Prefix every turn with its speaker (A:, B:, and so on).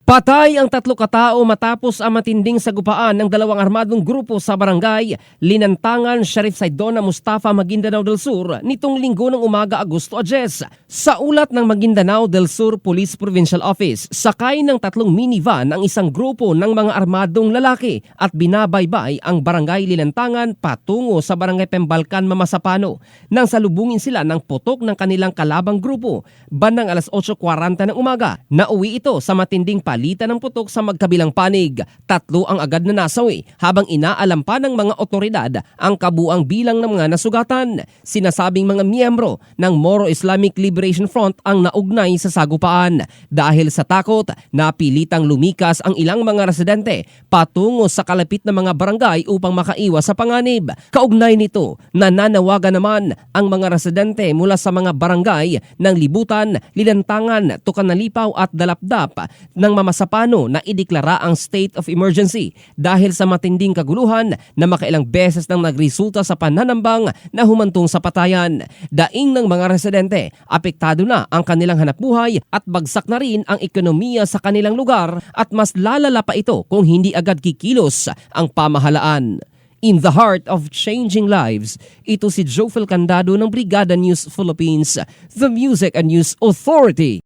A: Patay ang 3 katao matapos ang matinding sagupaan ng 2 armadong grupo sa barangay Linantangan, Sheriff Saidona Mustafa, Maguindanao del Sur nitong linggo ng umaga, Agosto 10. Sa ulat ng Maguindanao del Sur Police Provincial Office, sakay ng 3 minivan ang isang grupo ng mga armadong lalaki at binabaybay ang barangay Linantangan patungo sa barangay Pembalcan, Mamasapano nang salubungin sila ng putok ng kanilang kalabang grupo. Bandang alas 8:40 ng umaga, nauwi ito sa matinding palitan ng putok sa magkabilang panig. 3 ang agad na nasawi habang inaalam pa ng mga otoridad ang kabuang bilang ng mga nasugatan. Sinasabing mga miyembro ng Moro Islamic Liberation Front ang naugnay sa sagupaan. Dahil sa takot, napilitang lumikas ang ilang mga residente patungo sa kalapit na mga barangay upang makaiwas sa panganib. Kaugnay nito, nananawagan naman ang mga residente mula sa mga barangay ng Libutan, Linantangan, Tukanalipaw at Dalapdap ng Mamasapano na ideklara ang state of emergency dahil sa matinding kaguluhan na makailang beses nang nagresulta sa pananambang na humantong sa patayan. Daing ng mga residente, apektado na ang kanilang hanapbuhay at bagsak na rin ang ekonomiya sa kanilang lugar at mas lalala pa ito kung hindi agad kikilos ang pamahalaan. In the heart of changing lives, ito si Jofel Candado ng Brigada News Philippines, the Music and News Authority.